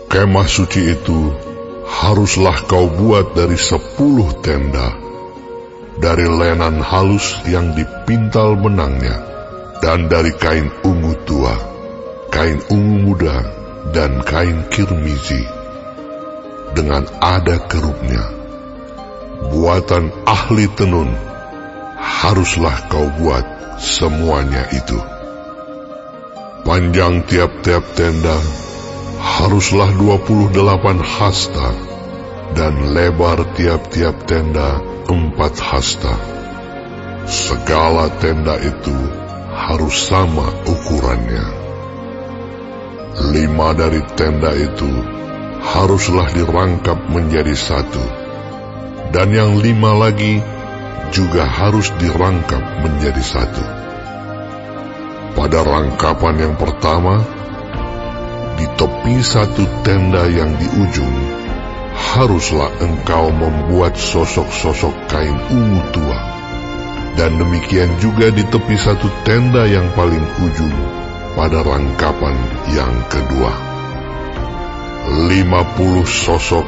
Kemah suci itu haruslah kau buat dari 10 tenda, dari lenan halus yang dipintal benangnya, dan dari kain ungu tua, kain ungu muda, dan kain kirmizi, dengan ada kerupnya. Buatan ahli tenun haruslah kau buat semuanya itu. Panjang tiap-tiap tenda haruslah 28 hasta, dan lebar tiap-tiap tenda 4 hasta. Segala tenda itu harus sama ukurannya. 5 dari tenda itu haruslah dirangkap menjadi 1, dan yang 5 lagi juga harus dirangkap menjadi 1. Pada rangkapan yang pertama, di tepi 1 tenda yang di ujung, haruslah engkau membuat sosok-sosok kain ungu tua, dan demikian juga di tepi 1 tenda yang paling ujung pada rangkapan yang kedua. 50 sosok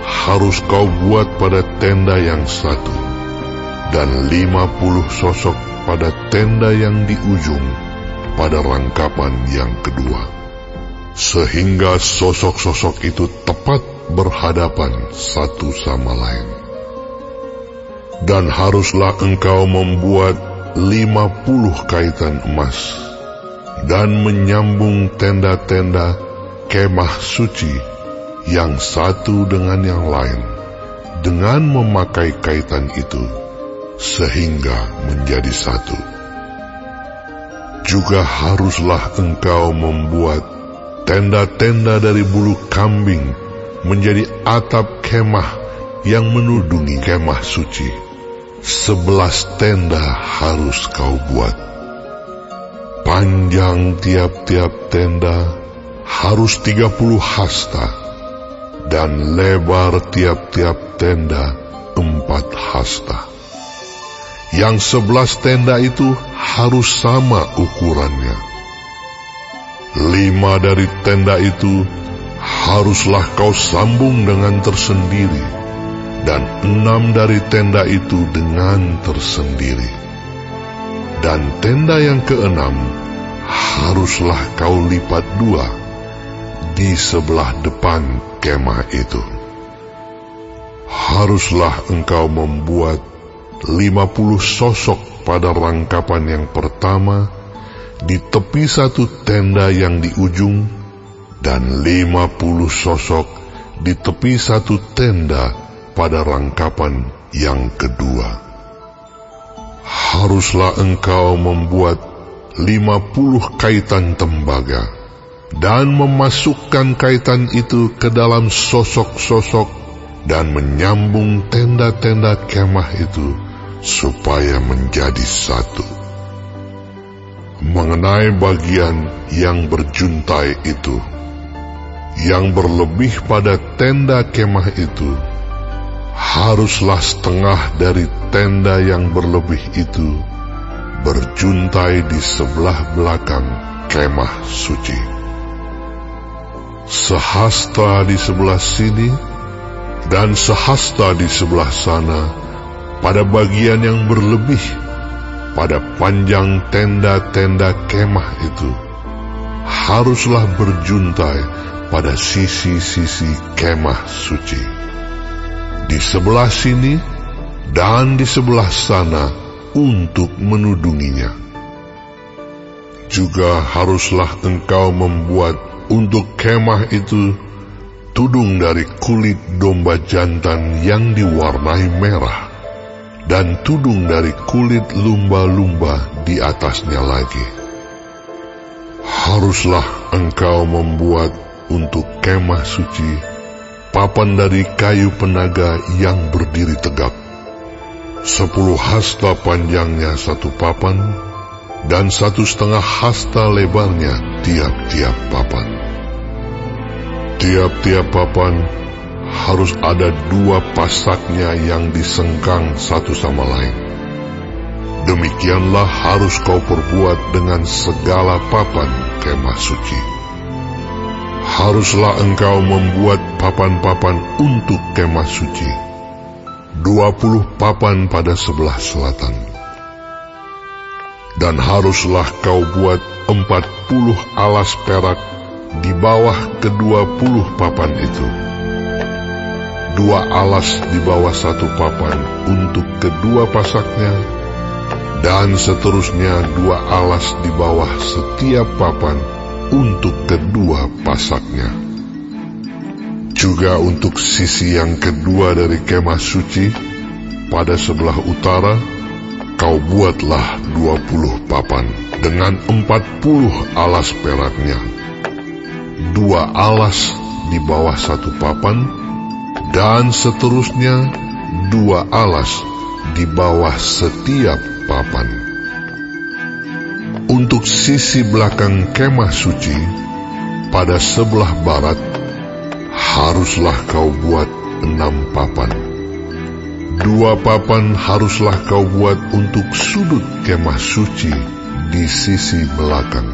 harus kau buat pada tenda yang 1, dan 50 sosok pada tenda yang di ujung pada rangkapan yang kedua, sehingga sosok-sosok itu tepat berhadapan satu sama lain. Dan haruslah engkau membuat 50 kaitan emas, dan menyambung tenda-tenda kemah suci yang satu dengan yang lain, dengan memakai kaitan itu, sehingga menjadi 1. Juga haruslah engkau membuat tenda-tenda dari bulu kambing menjadi atap kemah yang menudungi kemah suci. 11 tenda harus kau buat. Panjang tiap-tiap tenda harus 30 hasta, dan lebar tiap-tiap tenda 4 hasta. Yang 11 tenda itu harus sama ukurannya. 5 dari tenda itu haruslah kau sambung dengan tersendiri, dan 6 dari tenda itu dengan tersendiri. Dan tenda yang ke-6 haruslah kau lipat 2 di sebelah depan kemah itu. Haruslah engkau membuat 50 sosok pada rangkapan yang pertama di tepi 1 tenda yang di ujung, dan 50 sosok di tepi 1 tenda pada rangkapan yang kedua. Haruslah engkau membuat 50 kaitan tembaga, dan memasukkan kaitan itu ke dalam sosok-sosok, dan menyambung tenda-tenda kemah itu supaya menjadi 1. Mengenai bagian yang berjuntai itu, yang berlebih pada tenda kemah itu, haruslah setengah dari tenda yang berlebih itu berjuntai di sebelah belakang kemah suci. Sehasta di sebelah sini, dan sehasta di sebelah sana, pada bagian yang berlebih, pada panjang tenda-tenda kemah itu, haruslah berjuntai pada sisi-sisi kemah suci. Di sebelah sini dan di sebelah sana untuk menudunginya. Juga haruslah engkau membuat untuk kemah itu tudung dari kulit domba jantan yang diwarnai merah, dan tudung dari kulit lumba-lumba di atasnya lagi. Haruslah engkau membuat untuk kemah suci papan dari kayu penaga yang berdiri tegap. 10 hasta panjangnya 1 papan, dan 1,5 hasta lebarnya tiap-tiap papan. Tiap-tiap papan harus ada 2 pasaknya yang disengkang satu sama lain. Demikianlah harus kau perbuat dengan segala papan kemah suci. haruslah engkau membuat papan-papan untuk kemah suci, 20 papan pada sebelah selatan. Dan haruslah kau buat 40 alas perak di bawah ke-20 papan itu. 2 alas di bawah 1 papan untuk kedua pasaknya, dan seterusnya 2 alas di bawah setiap papan untuk kedua pasaknya. Juga untuk sisi yang kedua dari kemah suci, pada sebelah utara, kau buatlah 20 papan dengan 40 alas peraknya. 2 alas di bawah 1 papan, dan seterusnya 2 alas di bawah setiap papan. Untuk sisi belakang kemah suci, pada sebelah barat, haruslah kau buat 6 papan. 2 papan haruslah kau buat untuk sudut kemah suci di sisi belakang.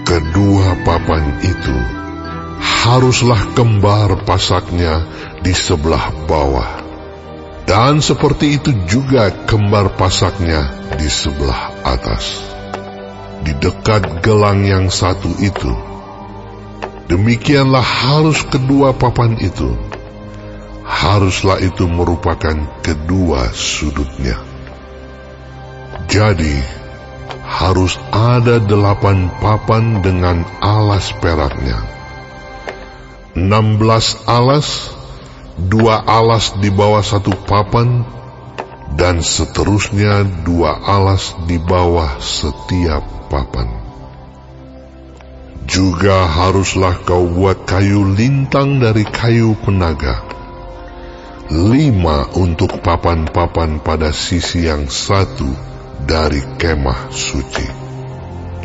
Kedua papan itu haruslah kembar pasaknya di sebelah bawah, dan seperti itu juga kembar pasaknya di sebelah atas, di dekat gelang yang satu itu. Demikianlah harus kedua papan itu. Haruslah itu merupakan kedua sudutnya. Jadi, harus ada 8 papan dengan alas peraknya. 16 alas, 2 alas di bawah 1 papan, dan seterusnya 2 alas di bawah setiap papan. Juga haruslah kau buat kayu lintang dari kayu penaga, 5 untuk papan-papan pada sisi yang satu dari kemah suci.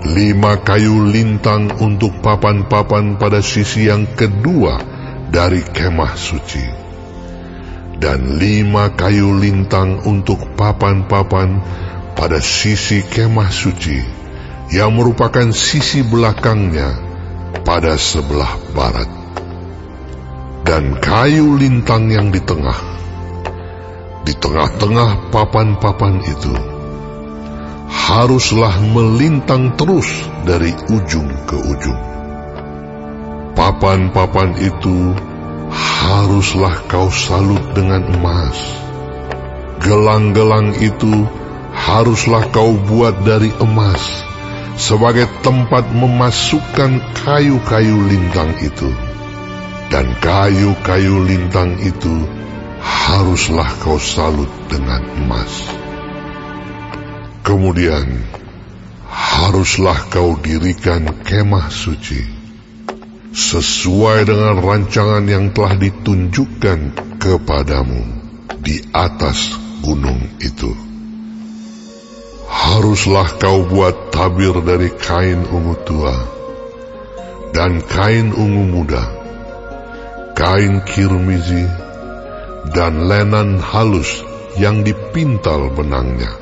5 kayu lintang untuk papan-papan pada sisi yang kedua dari kemah suci. Dan 5 kayu lintang untuk papan-papan pada sisi kemah suci, yang merupakan sisi belakangnya pada sebelah barat. Dan kayu lintang yang di tengah-tengah papan-papan itu, haruslah melintang terus dari ujung ke ujung. Papan-papan itu haruslah kau salut dengan emas. Gelang-gelang itu haruslah kau buat dari emas, sebagai tempat memasukkan kayu-kayu lintang itu. Dan kayu-kayu lintang itu haruslah kau salut dengan emas. Kemudian haruslah kau dirikan kemah suci sesuai dengan rancangan yang telah ditunjukkan kepadamu di atas gunung itu. Haruslah kau buat tabir dari kain ungu tua dan kain ungu muda, kain kirmizi, dan lenan halus yang dipintal benangnya.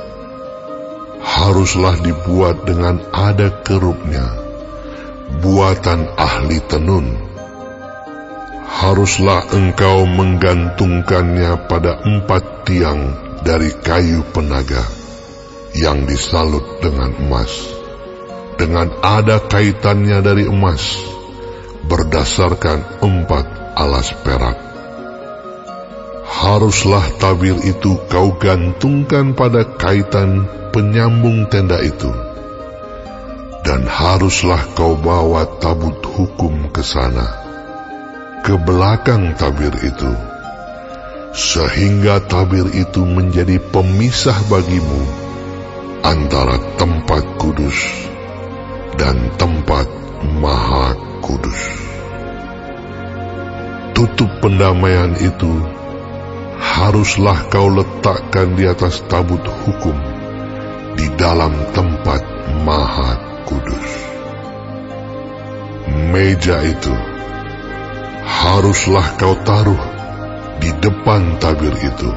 Haruslah dibuat dengan ada kerupnya, buatan ahli tenun. Haruslah engkau menggantungkannya pada 4 tiang dari kayu penaga yang disalut dengan emas, dengan ada kaitannya dari emas, berdasarkan 4 alas perak. Haruslah tabir itu kau gantungkan pada kaitan penyambung tenda itu, dan haruslah kau bawa tabut hukum ke sana, ke belakang tabir itu, sehingga tabir itu menjadi pemisah bagimu antara tempat kudus dan tempat maha kudus. Tutup pendamaian itu haruslah kau letakkan di atas tabut hukum di dalam tempat maha kudus. Meja itu haruslah kau taruh di depan tabir itu,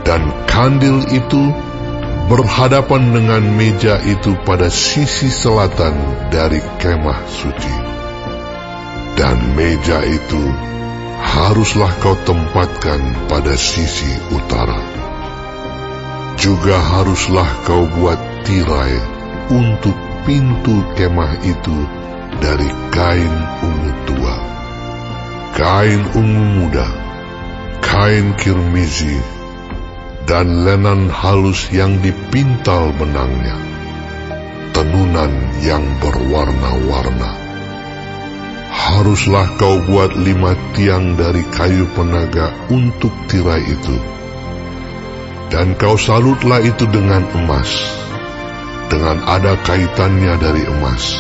dan kandil itu berhadapan dengan meja itu pada sisi selatan dari kemah suci. Dan meja itu haruslah kau tempatkan pada sisi utara. Juga haruslah kau buat tirai untuk pintu kemah itu dari kain ungu tua, kain ungu muda, kain kirmizi, dan lenan halus yang dipintal benangnya, tenunan yang berwarna-warna. Haruslah kau buat 5 tiang dari kayu penaga untuk tirai itu, dan kau salutlah itu dengan emas, dengan ada kaitannya dari emas.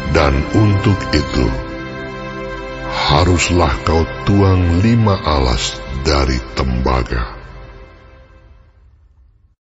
Dan untuk itu haruslah kau tuang 5 alas dari tembaga.